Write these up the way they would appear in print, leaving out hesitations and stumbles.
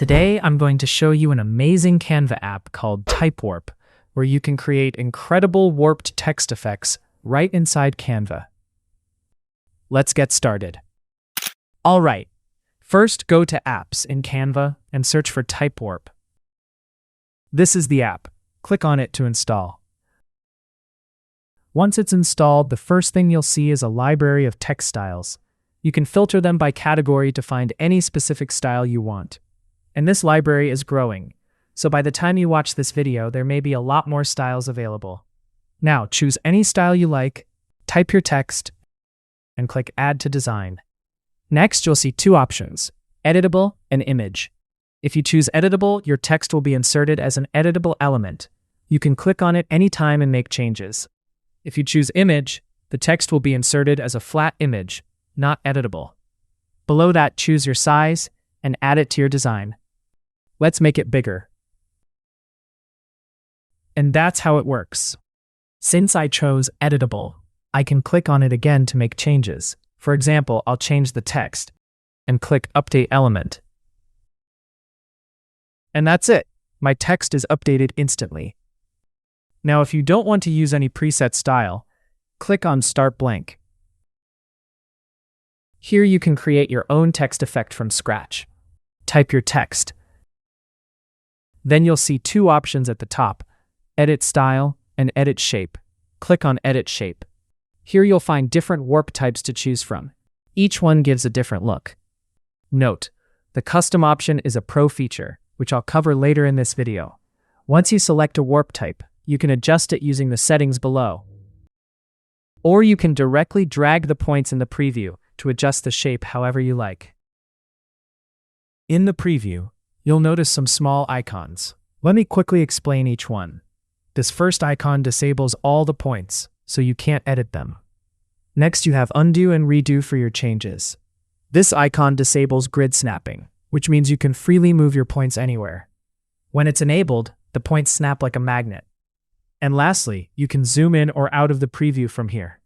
Today, I'm going to show you an amazing Canva app called Typewarp, where you can create incredible warped text effects right inside Canva. Let's get started. All right, first go to Apps in Canva and search for Typewarp. This is the app. Click on it to install. Once it's installed, the first thing you'll see is a library of text styles. You can filter them by category to find any specific style you want. And this library is growing, so by the time you watch this video, there may be a lot more styles available. Now, choose any style you like, type your text, and click Add to Design. Next, you'll see two options, Editable and Image. If you choose Editable, your text will be inserted as an editable element. You can click on it anytime and make changes. If you choose Image, the text will be inserted as a flat image, not editable. Below that, choose your size and add it to your design. Let's make it bigger. And that's how it works. Since I chose Editable, I can click on it again to make changes. For example, I'll change the text and click Update Element. And that's it. My text is updated instantly. Now, if you don't want to use any preset style, click on Start Blank. Here you can create your own text effect from scratch. Type your text. Then you'll see two options at the top, Edit Style and Edit Shape. Click on Edit Shape. Here you'll find different warp types to choose from. Each one gives a different look. Note, the custom option is a pro feature, which I'll cover later in this video. Once you select a warp type, you can adjust it using the settings below. Or you can directly drag the points in the preview to adjust the shape however you like. In the preview, you'll notice some small icons. Let me quickly explain each one. This first icon disables all the points, so you can't edit them. Next, you have Undo and Redo for your changes. This icon disables grid snapping, which means you can freely move your points anywhere. When it's enabled, the points snap like a magnet. And lastly, you can zoom in or out of the preview from here.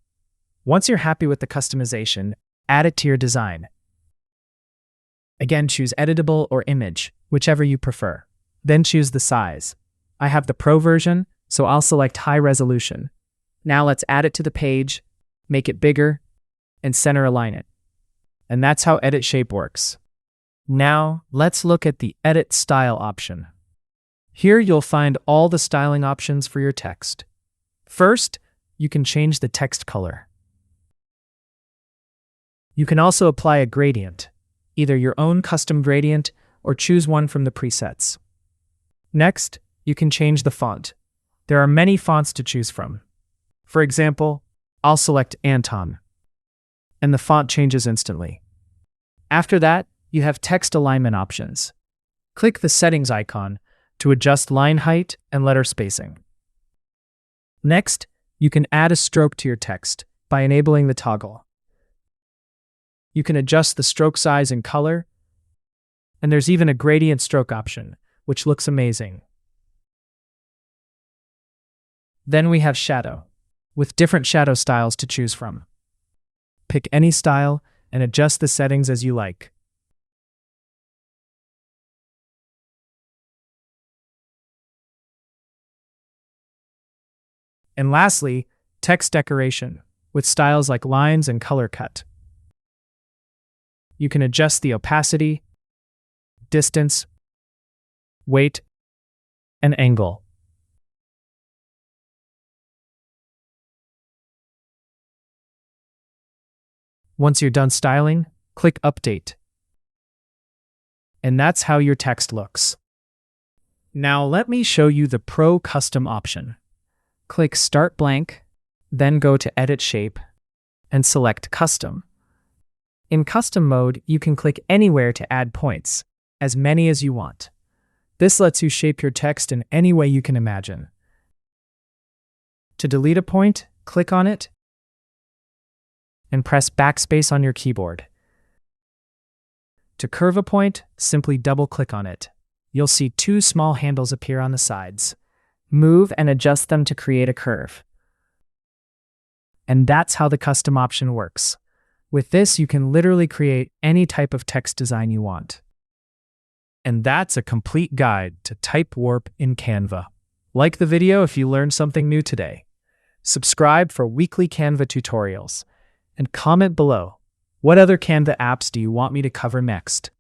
Once you're happy with the customization, add it to your design. Again, choose Editable or Image, whichever you prefer. Then choose the size. I have the Pro version, so I'll select High Resolution. Now let's add it to the page, make it bigger, and center align it. And that's how Edit Shape works. Now, let's look at the Edit Style option. Here you'll find all the styling options for your text. First, you can change the text color. You can also apply a gradient, either your own custom gradient or choose one from the presets. Next, you can change the font. There are many fonts to choose from. For example, I'll select Anton, and the font changes instantly. After that, you have text alignment options. Click the settings icon to adjust line height and letter spacing. Next, you can add a stroke to your text by enabling the toggle. You can adjust the stroke size and color, and there's even a gradient stroke option, which looks amazing. Then we have shadow, with different shadow styles to choose from. Pick any style and adjust the settings as you like. And lastly, text decoration, with styles like lines and color cut. You can adjust the opacity, distance, weight, and angle. Once you're done styling, click Update. And that's how your text looks. Now let me show you the Pro Custom option. Click Start Blank, then go to Edit Shape, and select Custom. In Custom mode, you can click anywhere to add points, as many as you want. This lets you shape your text in any way you can imagine. To delete a point, click on it, and press Backspace on your keyboard. To curve a point, simply double-click on it. You'll see two small handles appear on the sides. Move and adjust them to create a curve. And that's how the custom option works. With this, you can literally create any type of text design you want. And that's a complete guide to type warp in Canva. Like the video if you learned something new today. Subscribe for weekly Canva tutorials. And comment below, what other Canva apps do you want me to cover next?